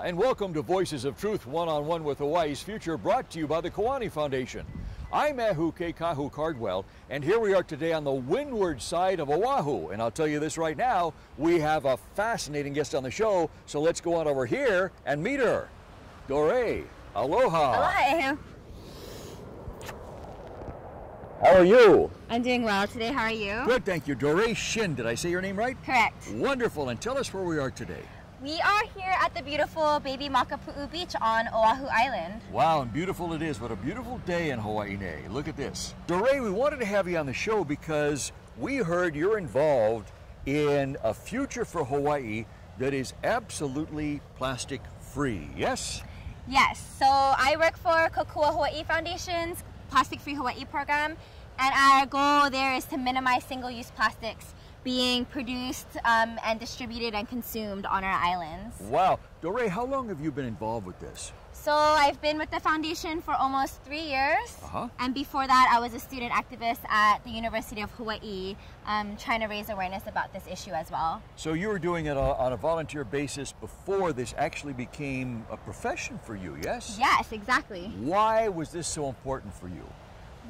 and welcome to Voices of Truth One-on-One with Hawaii's Future, brought to you by the Kiwani Foundation. I'm Ahuke Kahu Cardwell, and here we are today on the windward side of Oahu. And I'll tell you this right now, we have a fascinating guest on the show, so let's go on over here and meet her. Doorae, aloha. Hello. How are you? I'm doing well today. How are you? Good, thank you. Doorae Shin, did I say your name right? Correct. Wonderful, and tell us where we are today. We are here at the beautiful Baby Makapu'u Beach on Oahu Island. Wow, and beautiful it is. What a beautiful day in Hawaii. Look at this. Doorae, we wanted to have you on the show because we heard you're involved in a future for Hawaii that is absolutely plastic free, yes? Yes, so I work for Kokua Hawaii Foundation's Plastic Free Hawaii program, and our goal there is to minimize single-use plastics being produced and distributed and consumed on our islands. Wow. Doorae, how long have you been involved with this? So I've been with the foundation for almost 3 years. And before that, I was a student activist at the University of Hawaii, trying to raise awareness about this issue as well. So you were doing it on a volunteer basis before this actually became a profession for you, yes? Yes, exactly. Why was this so important for you?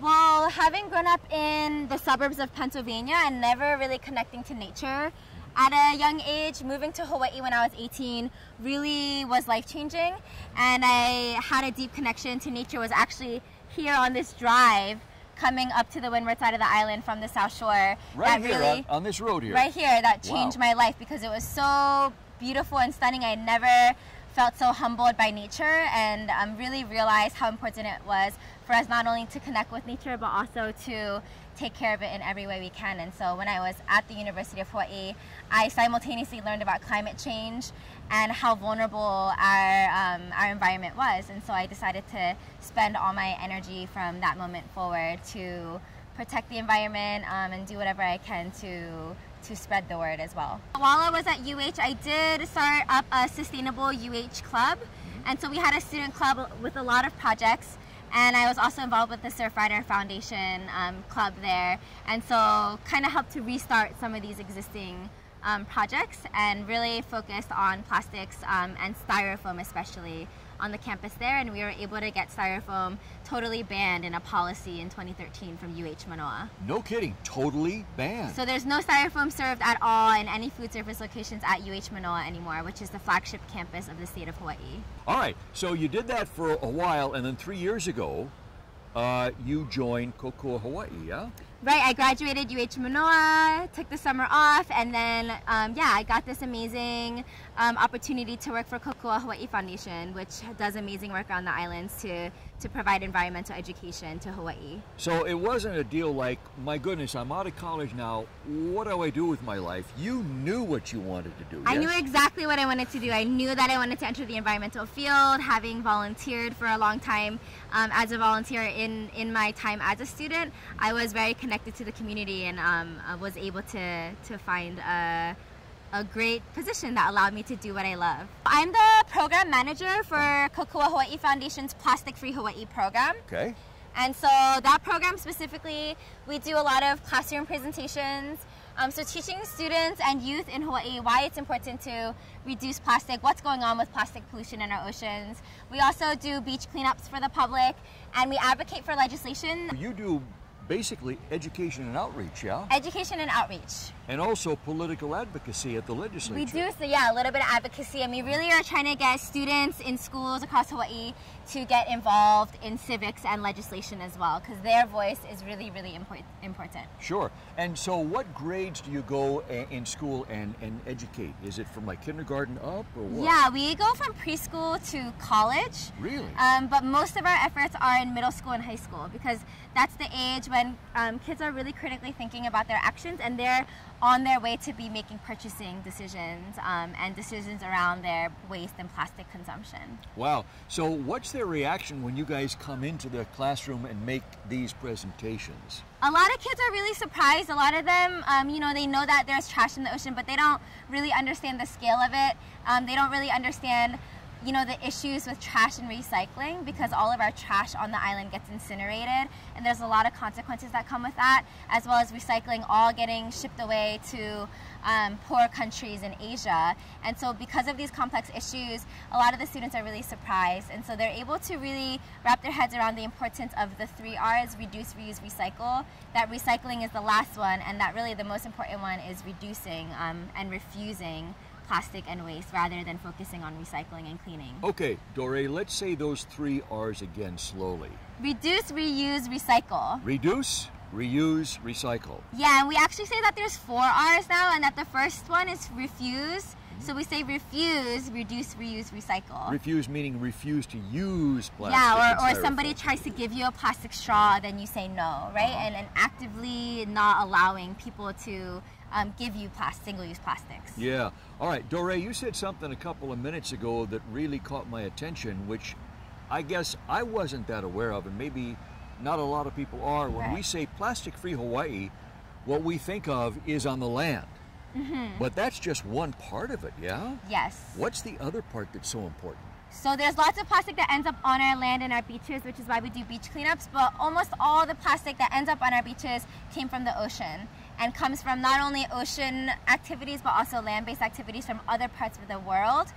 Well, having grown up in the suburbs of Pennsylvania and never really connecting to nature, at a young age, moving to Hawaii when I was 18 really was life-changing, and I had a deep connection to nature. Was actually here on this drive coming up to the windward side of the island from the South Shore. Right here, on this road here. Right here, that changed my life because it was so beautiful and stunning. I never felt so humbled by nature, and really realized how important it was for us not only to connect with nature but also to take care of it in every way we can. And so when I was at the University of Hawaii, I simultaneously learned about climate change and how vulnerable our environment was. And so I decided to spend all my energy from that moment forward to protect the environment and do whatever I can to spread the word as well. While I was at UH, I did start up a sustainable UH club. And so we had a student club with a lot of projects. And I was also involved with the Surfrider Foundation club there. And so kind of helped to restart some of these existing projects and really focused on plastics and styrofoam especially on the campus there. And we were able to get styrofoam totally banned in a policy in 2013 from UH Manoa. No kidding, totally banned. So there's no styrofoam served at all in any food service locations at UH Manoa anymore, which is the flagship campus of the state of Hawaii. All right, so you did that for a while, and then 3 years ago, you joined Kokua Hawaii, yeah? Right, I graduated UH Manoa, took the summer off, and then, yeah, I got this amazing opportunity to work for Kokua Hawaii Foundation, which does amazing work on the islands to provide environmental education to Hawaii. So it wasn't a deal like, my goodness, I'm out of college now, what do I do with my life? You knew what you wanted to do, I yes? knew exactly what I wanted to do. I knew that I wanted to enter the environmental field, having volunteered for a long time as a volunteer in my time as a student. I was very connected to the community and was able to find a great position that allowed me to do what I love. I'm the program manager for Kokua Hawaii Foundation's Plastic Free Hawaii program. Okay. And so that program specifically, we do a lot of classroom presentations. So teaching students and youth in Hawaii why it's important to reduce plastic, what's going on with plastic pollution in our oceans. We also do beach cleanups for the public, and we advocate for legislation. You do basically education and outreach, yeah? Education and outreach. And also political advocacy at the legislature. We do, so yeah, a little bit of advocacy, and we really are trying to get students in schools across Hawaii to get involved in civics and legislation as well, because their voice is really, really important. Sure. And so what grades do you go in school and educate? Is it from like kindergarten up or what? Yeah, we go from preschool to college. Really? But most of our efforts are in middle school and high school, because that's the age when kids are really critically thinking about their actions, and they're on their way to be making purchasing decisions and decisions around their waste and plastic consumption. Wow. So what's their reaction when you guys come into the classroom and make these presentations? A lot of kids are really surprised. A lot of them, you know, they know that there's trash in the ocean, but they don't really understand the scale of it. They don't really understand you know, the issues with trash and recycling, because all of our trash on the island gets incinerated, and there's a lot of consequences that come with that, as well as recycling all getting shipped away to poor countries in Asia. And so because of these complex issues, a lot of the students are really surprised, and so they're able to really wrap their heads around the importance of the 3 R's: reduce, reuse, recycle. That recycling is the last one, and that really the most important one is reducing and refusing plastic and waste rather than focusing on recycling and cleaning. Okay, Doorae, let's say those 3 R's again slowly. Reduce, reuse, recycle. Reduce, reuse, recycle. Yeah, and we actually say that there's 4 R's now, and that the first one is refuse. So we say refuse, reduce, reuse, recycle. Refuse meaning refuse to use plastic. Yeah, or somebody tries to give you a plastic straw, then you say no, right? And actively not allowing people to give you single-use plastics. Yeah. All right, Doorae, you said something a couple of minutes ago that really caught my attention, which I guess I wasn't that aware of, and maybe not a lot of people are. When we say plastic-free Hawaii, what we think of is on the land. But that's just one part of it, yeah? Yes. What's the other part that's so important? So there's lots of plastic that ends up on our land and our beaches, which is why we do beach cleanups, but almost all the plastic that ends up on our beaches came from the ocean and comes from not only ocean activities, but also land-based activities from other parts of the world.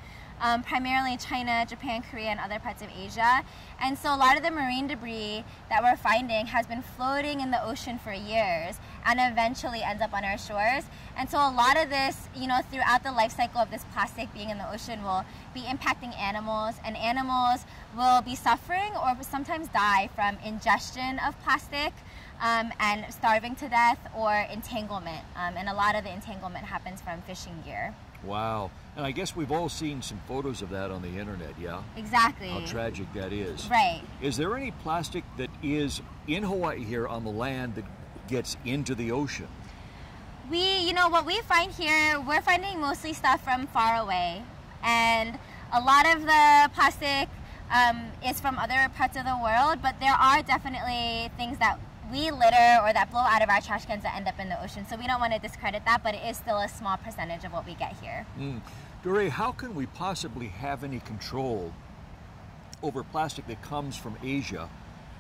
Primarily China, Japan, Korea, and other parts of Asia. And so a lot of the marine debris that we're finding has been floating in the ocean for years and eventually ends up on our shores. And so a lot of this, you know, throughout the life cycle of this plastic being in the ocean will be impacting animals, and animals will be suffering or sometimes die from ingestion of plastic and starving to death or entanglement. And a lot of the entanglement happens from fishing gear. Wow. And I guess we've all seen some photos of that on the internet, yeah? Exactly. How tragic that is. Right. Is there any plastic that is in Hawaii here on the land that gets into the ocean? You know, what we find here, we're finding mostly stuff from far away. And a lot of the plastic is from other parts of the world, but there are definitely things that we litter or that blow out of our trash cans that end up in the ocean. So we don't want to discredit that, but it is still a small percentage of what we get here. Doorae, how can we possibly have any control over plastic that comes from Asia,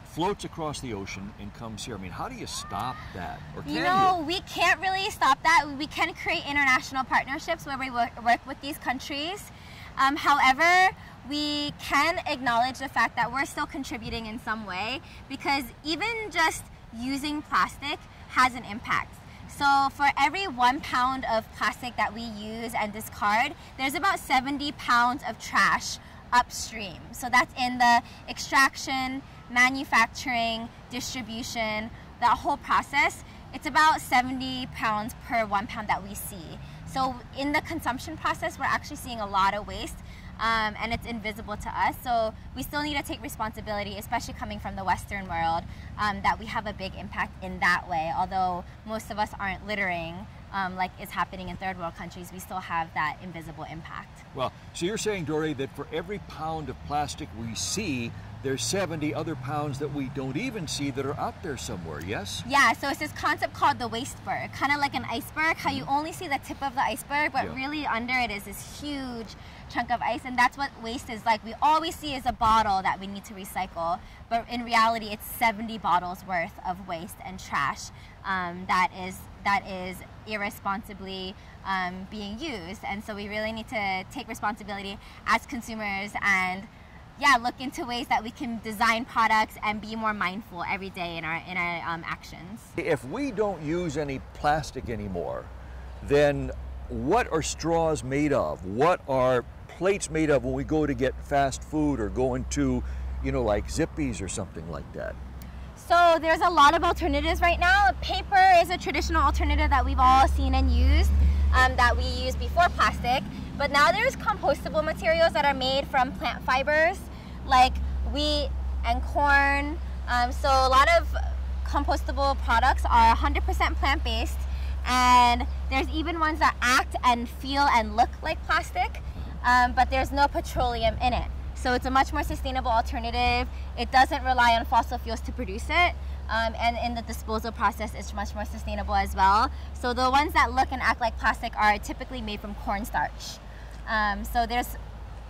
floats across the ocean, and comes here? I mean, how do you stop that? Or can you? We can't really stop that. We can create international partnerships where we work with these countries. However, we can acknowledge the fact that we're still contributing in some way, because even just using plastic has an impact. So for every 1 pound of plastic that we use and discard, there's about 70 pounds of trash upstream. So that's in the extraction, manufacturing, distribution, that whole process. It's about 70 pounds per 1 pound that we see. So in the consumption process, we're actually seeing a lot of waste. And it's invisible to us, so we still need to take responsibility, especially coming from the Western world, that we have a big impact in that way. Although most of us aren't littering like is happening in third world countries, we still have that invisible impact. Well, so you're saying, Doorae, that for every pound of plastic we see, there's 70 other pounds that we don't even see that are out there somewhere, yes? Yeah, so it's this concept called the wasteberg, kind of like an iceberg, how you only see the tip of the iceberg, but really under it is this huge chunk of ice, and that's what waste is like. We always see is a bottle that we need to recycle, but in reality it's 70 bottles worth of waste and trash that is irresponsibly being used. And so we really need to take responsibility as consumers and look into ways that we can design products and be more mindful every day in our actions. If we don't use any plastic anymore, then what are straws made of? What are plates made of when we go to get fast food or go into, you know, like Zippy's or something like that? So there's a lot of alternatives right now. Paper is a traditional alternative that we've all seen and used, that we used before plastic. But now there's compostable materials that are made from plant fibers, like wheat and corn. So a lot of compostable products are 100% plant-based, and there's even ones that act and feel and look like plastic, but there's no petroleum in it. So it's a much more sustainable alternative. It doesn't rely on fossil fuels to produce it. And in the disposal process, it's much more sustainable as well. So the ones that look and act like plastic are typically made from cornstarch. So there's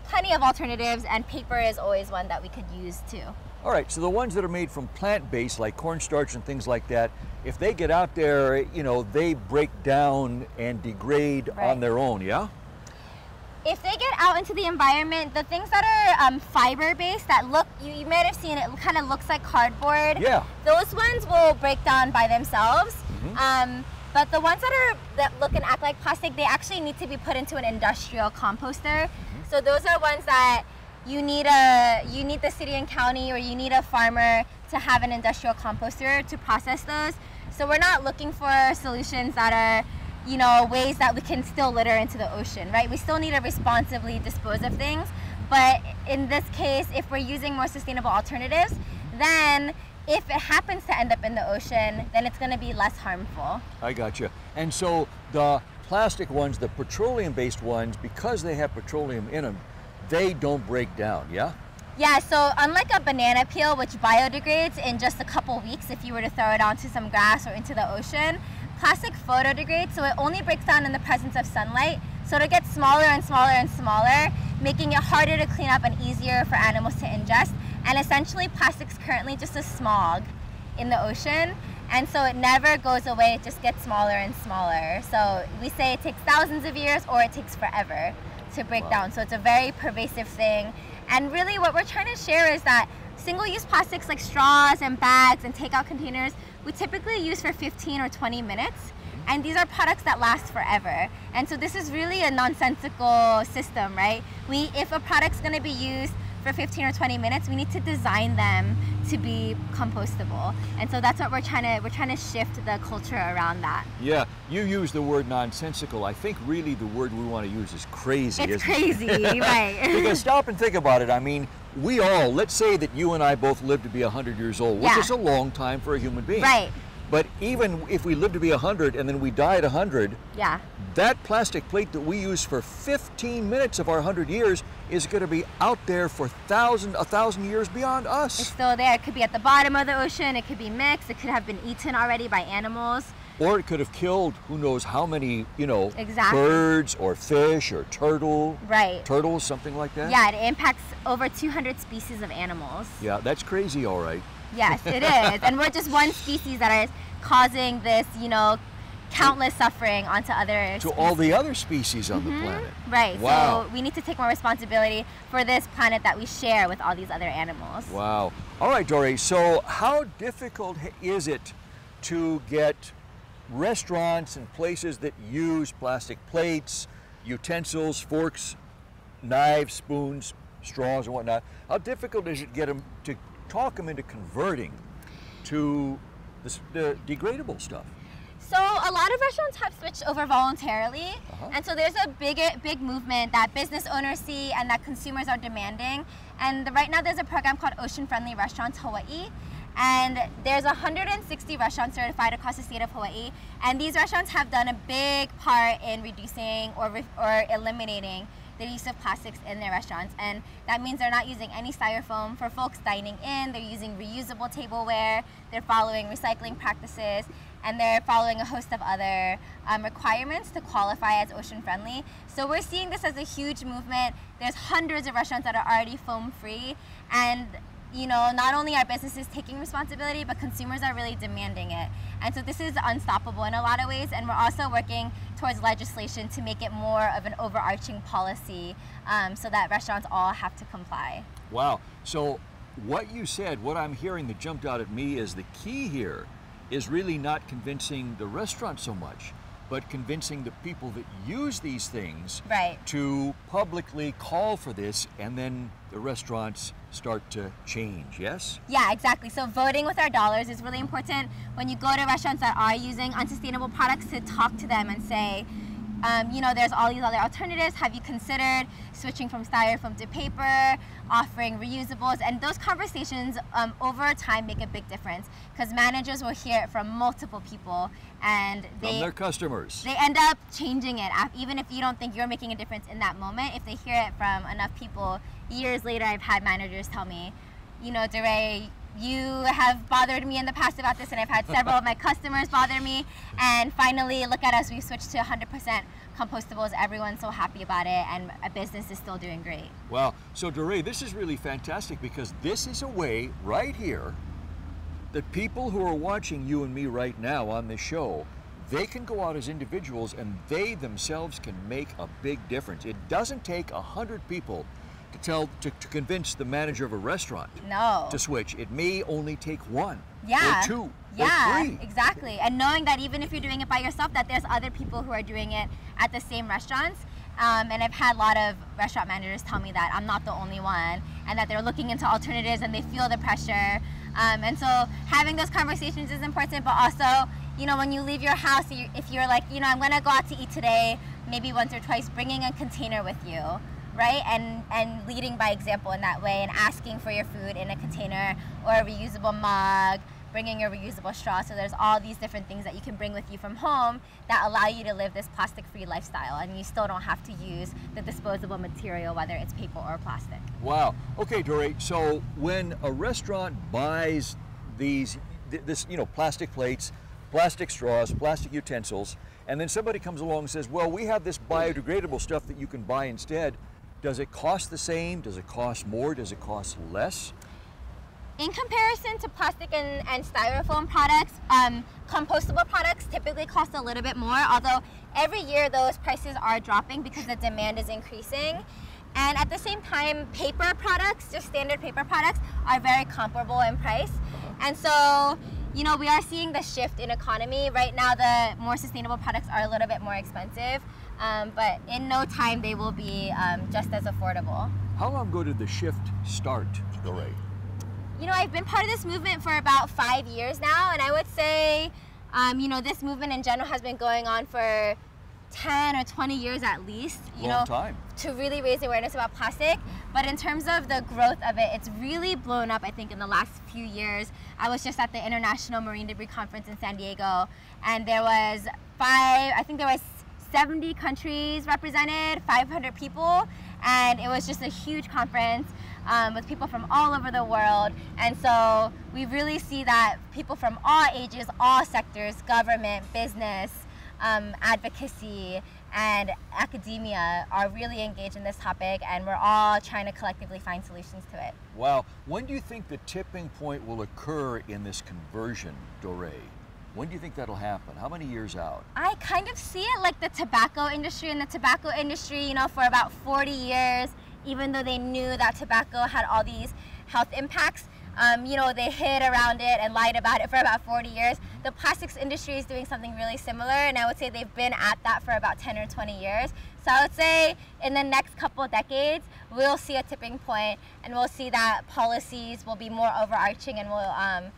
plenty of alternatives, and paper is always one that we could use too. All right, so the ones that are made from plant-based, like cornstarch and things like that, if they get out there, you know, they break down and degrade on their own, yeah? If they get out into the environment, the things that are fiber-based that look, you might have seen it kind of looks like cardboard. Yeah. Those ones will break down by themselves. But the ones that look and act like plastic, they actually need to be put into an industrial composter. So those are ones that you need the city and county, or you need a farmer to have an industrial composter to process those. So we're not looking for solutions that are, you know, ways that we can still litter into the ocean, right? We still need to responsibly dispose of things. But in this case, if we're using more sustainable alternatives, then if it happens to end up in the ocean, then it's going to be less harmful. I got you. And so the plastic ones, the petroleum-based ones, because they have petroleum in them, they don't break down, yeah? Yeah, so unlike a banana peel, which biodegrades in just a couple weeks if you were to throw it onto some grass or into the ocean, plastic photodegrades, so it only breaks down in the presence of sunlight. So it'll get smaller and smaller and smaller, making it harder to clean up and easier for animals to ingest. And essentially, plastic's currently just a smog in the ocean. And so it never goes away, it just gets smaller and smaller. So we say it takes thousands of years or it takes forever to break down. So it's a very pervasive thing. And really what we're trying to share is that single-use plastics like straws and bags and takeout containers, we typically use for 15 or 20 minutes. And these are products that last forever. And so this is really a nonsensical system, right? If a product's gonna be used for 15 or 20 minutes, we need to design them to be compostable. And so that's what we're trying to shift the culture around that. Yeah, you use the word nonsensical. I think really the word we want to use is crazy. It's crazy, right. Because stop and think about it. I mean, we all, let's say that you and I both live to be 100 years old, which is a long time for a human being. Right. But even if we live to be 100 and then we die at 100, that plastic plate that we use for 15 minutes of our 100 years is going to be out there for 1,000 years beyond us. It's still there. It could be at the bottom of the ocean. It could be mixed. It could have been eaten already by animals. Or it could have killed who knows how many, you know, birds or fish or turtles, something like that. Yeah, it impacts over 200 species of animals. Yeah, that's crazy, all right. Yes, it is. And we're just one species that is causing this, you know, countless suffering onto other to all the other species on the planet. Right. Wow. So we need to take more responsibility for this planet that we share with all these other animals. Wow. All right, Doorae, so how difficult is it to get restaurants and places that use plastic plates, utensils, forks, knives, spoons, straws, and whatnot, how difficult is it to get them to talk them into converting to the degradable stuff? So a lot of restaurants have switched over voluntarily, and so there's a big movement that business owners see and that consumers are demanding. And right now there's a program called Ocean Friendly Restaurants Hawaii, and there's 160 restaurants certified across the state of Hawaii, and these restaurants have done a big part in reducing or eliminating the use of plastics in their restaurants. And that means they're not using any styrofoam for folks dining in, they're using reusable tableware, they're following recycling practices, and they're following a host of other requirements to qualify as ocean friendly. So we're seeing this as a huge movement. There's hundreds of restaurants that are already foam free, and you know, not only are businesses taking responsibility, but consumers are really demanding it. And so this is unstoppable in a lot of ways, and we're also working towards legislation to make it more of an overarching policy so that restaurants all have to comply. Wow. So what you said, what I'm hearing that jumped out at me is the key here is really not convincing the restaurant so much, but convincing the people that use these things to publicly call for this, and then the restaurants start to change, yes? Yeah, exactly. So voting with our dollars is really important. When you go to restaurants that are using unsustainable products, to talk to them and say, you know, there's all these other alternatives. Have you considered switching from styrofoam to paper, offering reusables? And those conversations over time make a big difference, because managers will hear it from multiple people, and from their customers. They end up changing it. Even if you don't think you're making a difference in that moment, if they hear it from enough people, years later I've had managers tell me, you know, Doorae, You have bothered me in the past about this, and I've had several of my customers bother me. And finally, look at us, we've switched to 100% compostables. Everyone's so happy about it, and a business is still doing great. Wow. So Doorae, this is really fantastic, because this is a way right here that people who are watching you and me right now on this show, they can go out as individuals and they themselves can make a big difference. It doesn't take 100 people to convince the manager of a restaurant to switch. It may only take one or two or three. Exactly. And knowing that even if you're doing it by yourself, that there's other people who are doing it at the same restaurants. And I've had a lot of restaurant managers tell me that I'm not the only one, and that they're looking into alternatives and they feel the pressure. And so having those conversations is important, but also, you know, when you leave your house, if you're like, you know, I'm gonna go out to eat today, maybe once or twice, bringing a container with you, right? And leading by example in that way, and asking for your food in a container or a reusable mug, bringing your reusable straw. So there's all these different things that you can bring with you from home that allow you to live this plastic-free lifestyle, and you still don't have to use the disposable material, whether it's paper or plastic. Wow. Okay, Doorae, so when a restaurant buys this, you know, plastic plates, plastic straws, plastic utensils, and then somebody comes along and says, well, we have this biodegradable stuff that you can buy instead, does it cost the same? Does it cost more? Does it cost less? In comparison to plastic and styrofoam products, compostable products typically cost a little bit more, although every year those prices are dropping because the demand is increasing. And at the same time, paper products, just standard paper products, are very comparable in price. And so, you know, we are seeing the shift in economy. Right now, the more sustainable products are a little bit more expensive, but in no time they will be just as affordable. How long ago did the shift start, Doorae? You know, I've been part of this movement for about 5 years now, and I would say, you know, this movement in general has been going on for 10 or 20 years at least, Long time. to really raise awareness about plastic. But in terms of the growth of it, it's really blown up, I think, in the last few years. I was just at the International Marine Debris Conference in San Diego, and there was 70 countries represented, 500 people, and it was just a huge conference with people from all over the world. And so we really see that people from all ages, all sectors, government, business, advocacy, and academia are really engaged in this topic, and we're all trying to collectively find solutions to it. Wow. When do you think the tipping point will occur in this conversion, Doorae? When do you think that'll happen? How many years out? I kind of see it like the tobacco industry. In the tobacco industry, you know, for about 40 years, even though they knew that tobacco had all these health impacts, you know, they hid around it and lied about it for about 40 years. The plastics industry is doing something really similar, and I would say they've been at that for about 10 or 20 years. So I would say in the next couple of decades, we'll see a tipping point, and we'll see that policies will be more overarching, and we'll,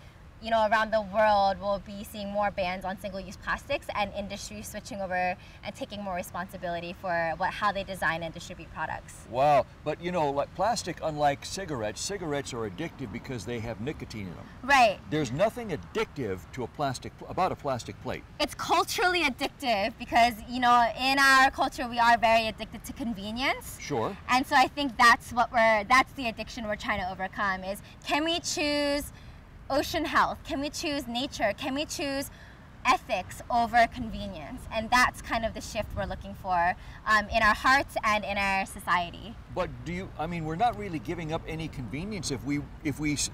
you know, around the world, we'll be seeing more bans on single-use plastics, and industry switching over and taking more responsibility for how they design and distribute products. Wow, but you know, like plastic, unlike cigarettes are addictive because they have nicotine in them. Right. There's nothing addictive to about a plastic plate. It's culturally addictive because, you know, in our culture, we are very addicted to convenience. Sure. And so I think that's the addiction we're trying to overcome is, can we choose ocean health? Can we choose nature? Can we choose ethics over convenience? And that's kind of the shift we're looking for in our hearts and in our society. But I mean, we're not really giving up any convenience if we,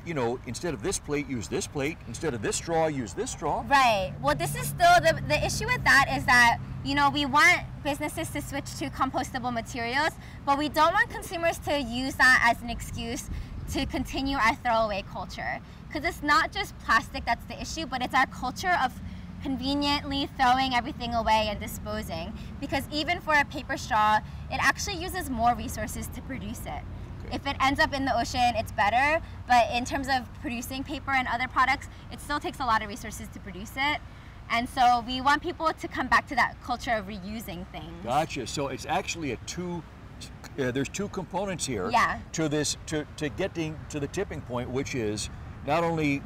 you know, instead of this plate, use this plate, instead of this straw, use this straw. Right. Well, this is still, the issue with that is that, you know, we want businesses to switch to compostable materials, but we don't want consumers to use that as an excuse to continue our throwaway culture. Because it's not just plastic that's the issue, but it's our culture of conveniently throwing everything away and disposing. Because even for a paper straw, it actually uses more resources to produce it. Okay. If it ends up in the ocean, it's better, but in terms of producing paper and other products, it still takes a lot of resources to produce it. And so we want people to come back to that culture of reusing things. Gotcha. So it's actually there's two components here to this, to getting to the tipping point, which is not only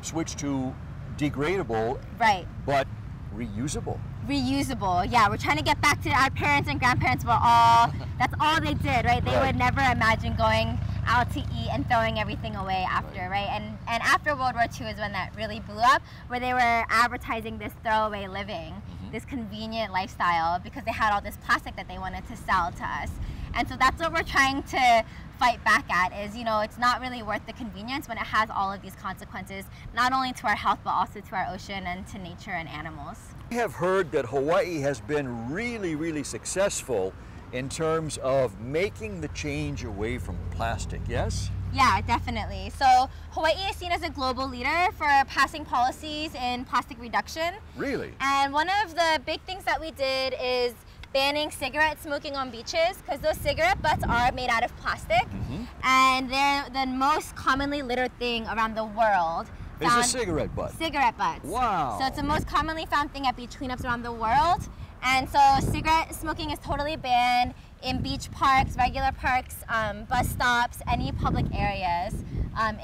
switch to degradable, right, but reusable. Reusable, yeah. We're trying to get back to our parents and grandparents were all, that's all they did, right? They would never imagine going out to eat and throwing everything away after, right? And after World War II is when that really blew up, where they were advertising this throwaway living, this convenient lifestyle, because they had all this plastic that they wanted to sell to us. And so that's what we're trying to fight back at is, you know, it's not really worth the convenience when it has all of these consequences, not only to our health, but also to our ocean and to nature and animals. I have heard that Hawaii has been really, really successful in terms of making the change away from plastic, yes? Yeah, definitely. So Hawaii is seen as a global leader for passing policies in plastic reduction. Really? And one of the big things that we did is banning cigarette smoking on beaches, because those cigarette butts are made out of plastic, and they're the most commonly littered thing around the world. Is a cigarette butt? Cigarette butts. Wow. So it's the most commonly found thing at beach cleanups around the world. And so cigarette smoking is totally banned in beach parks, regular parks, bus stops, any public areas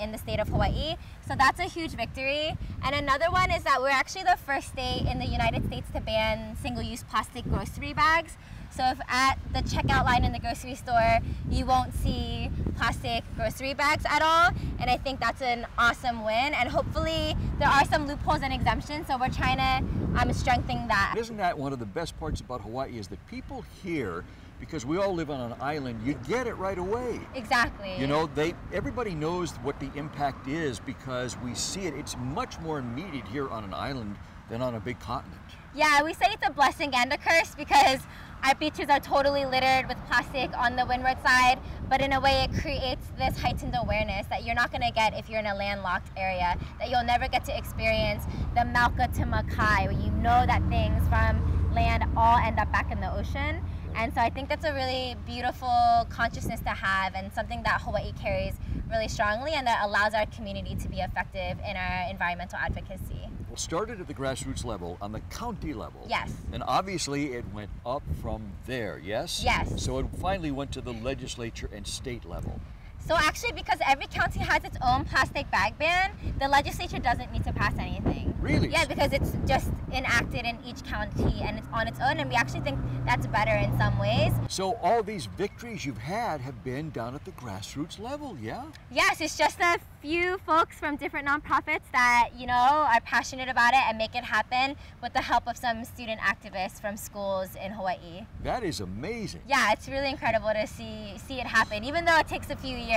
in the state of Hawaii. So that's a huge victory. And another one is that we're actually the first state in the United States to ban single-use plastic grocery bags. So if at the checkout line in the grocery store, you won't see plastic grocery bags at all. And I think that's an awesome win. And hopefully there are some loopholes and exemptions, so we're trying to strengthen that. Isn't that one of the best parts about Hawaii is that people here, because we all live on an island, you get it right away. Exactly. You know, everybody knows what the impact is because we see it. It's much more immediate here on an island than on a big continent. Yeah, we say it's a blessing and a curse because our beaches are totally littered with plastic on the windward side, but in a way it creates this heightened awareness that you're not going to get if you're in a landlocked area, that you'll never get to experience the Mauka to Makai, where you know that things from land all end up back in the ocean. And so I think that's a really beautiful consciousness to have and something that Hawaii carries really strongly and that allows our community to be effective in our environmental advocacy. Well, started at the grassroots level, on the county level. Yes. And obviously it went up from there, yes? Yes. So it finally went to the legislature and state level. So actually, because every county has its own plastic bag ban, the legislature doesn't need to pass anything. Really? Yeah, because it's just enacted in each county and it's on its own, and we actually think that's better in some ways. So all these victories you've had have been down at the grassroots level, yeah? Yes, it's just a few folks from different nonprofits that, you know, are passionate about it and make it happen with the help of some student activists from schools in Hawaii. That is amazing. Yeah, it's really incredible to see it happen, even though it takes a few years.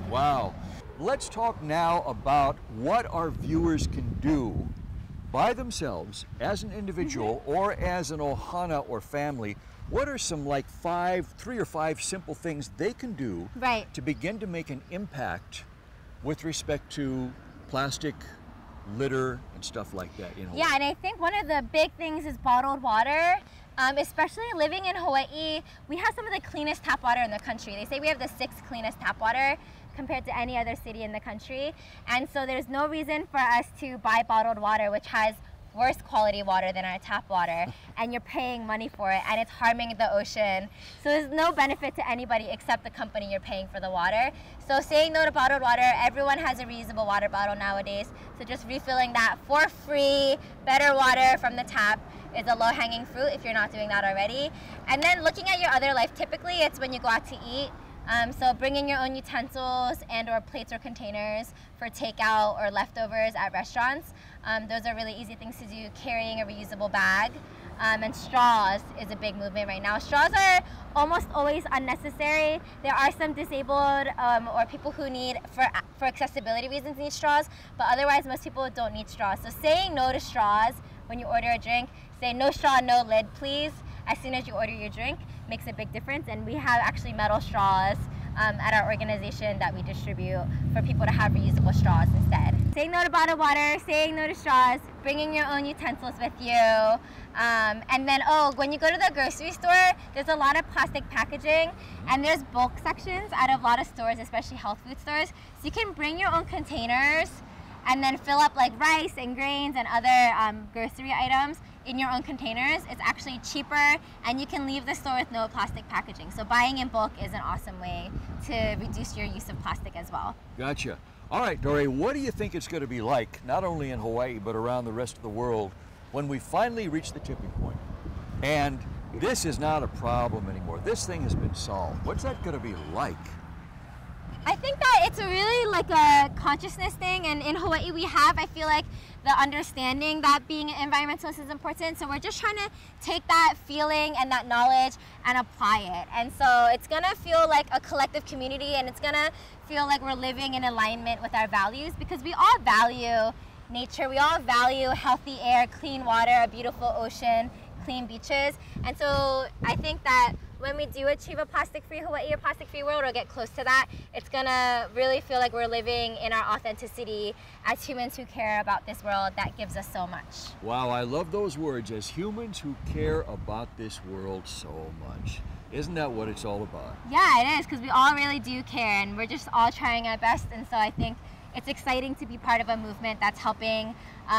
Wow. Let's talk now about what our viewers can do by themselves as an individual or as an ohana or family. What are some like 3 or 5 simple things they can do to begin to make an impact with respect to plastic, litter, and stuff like that in Hawaii? Yeah, and I think one of the big things is bottled water. Especially living in Hawaii, we have some of the cleanest tap water in the country. They say we have the 6th cleanest tap water compared to any other city in the country. And so there's no reason for us to buy bottled water, which has worse quality water than our tap water, and you're paying money for it, and it's harming the ocean. So there's no benefit to anybody except the company you're paying for the water. So saying no to bottled water, everyone has a reusable water bottle nowadays, so just refilling that for free, better water from the tap is a low-hanging fruit if you're not doing that already. And then looking at your other life, typically it's when you go out to eat. So bringing your own utensils and or plates or containers for takeout or leftovers at restaurants. Those are really easy things to do. Carrying a reusable bag. And straws is a big movement right now. Straws are almost always unnecessary. There are some disabled or people who need, for accessibility reasons, need straws, but otherwise most people don't need straws. So saying no to straws when you order a drink, say no straw, no lid, please, as soon as you order your drink, makes a big difference. And we have actually metal straws at our organization that we distribute for people to have reusable straws instead. Saying no to bottled water, saying no to straws, bringing your own utensils with you. And then, when you go to the grocery store, there's a lot of plastic packaging and there's bulk sections at a lot of stores, especially health food stores. So you can bring your own containers and then fill up like rice and grains and other grocery items in your own containers. It's actually cheaper and you can leave the store with no plastic packaging. So buying in bulk is an awesome way to reduce your use of plastic as well. Gotcha. All right, Doorae, what do you think it's going to be like, not only in Hawaii, but around the rest of the world, when we finally reach the tipping point and this is not a problem anymore, this thing has been solved, what's that going to be like? I think that it's really like a consciousness thing, and in Hawaii we have, I feel like, the understanding that being an environmentalist is important, so we're just trying to take that feeling and that knowledge and apply it. And so it's gonna feel like a collective community, and it's gonna feel like we're living in alignment with our values, because we all value nature, we all value healthy air, clean water, a beautiful ocean, clean beaches. And so I think that when we do achieve a plastic-free Hawaii, a plastic-free world, or get close to that, it's gonna really feel like we're living in our authenticity as humans who care about this world that gives us so much. Wow, I love those words, as humans who care about this world so much. Isn't that what it's all about? Yeah, it is, because we all really do care, and we're just all trying our best. And so I think it's exciting to be part of a movement that's helping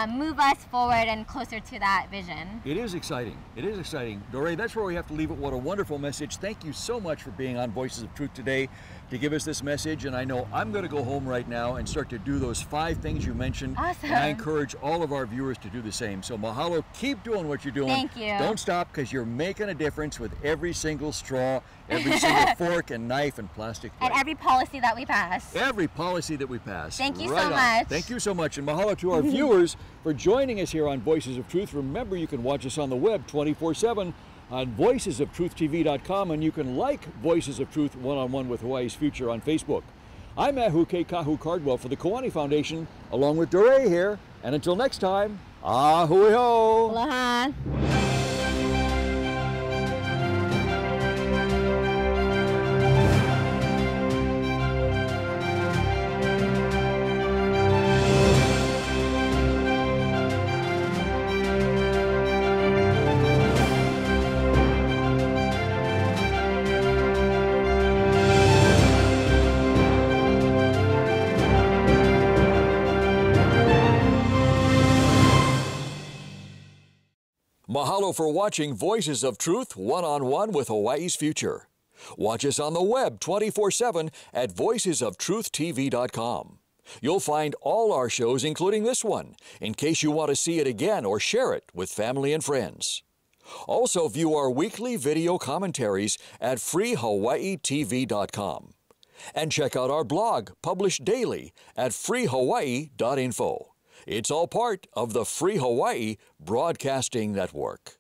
move us forward and closer to that vision. It is exciting. It is exciting. Doorae, that's where we have to leave it. What a wonderful message. Thank you so much for being on Voices of Truth today to give us this message. And I know I'm going to go home right now and start to do those 5 things you mentioned. Awesome. And I encourage all of our viewers to do the same. So mahalo. Keep doing what you're doing. Thank you. Don't stop, because you're making a difference with every single straw, every single fork and knife and plastic plate. And every policy that we pass. Every policy that we pass. Thank you right so on. much. Thank you so much. And mahalo to our viewers for joining us here on Voices of Truth. Remember, you can watch us on the web 24/7 on voicesoftruthtv.com, and you can like Voices of Truth One-on-One with Hawaii's Future on Facebook. I'm Ahuke Kahu Cardwell for the Kiwani Foundation, along with Doorae here. And until next time, ahui ho! Aloha. Mahalo for watching Voices of Truth One-on-One with Hawaii's Future. Watch us on the web 24/7 at voicesoftruthtv.com. You'll find all our shows, including this one, in case you want to see it again or share it with family and friends. Also view our weekly video commentaries at freehawaiitv.com. And check out our blog, published daily, at freehawaii.info. It's all part of the Free Hawaii Broadcasting Network.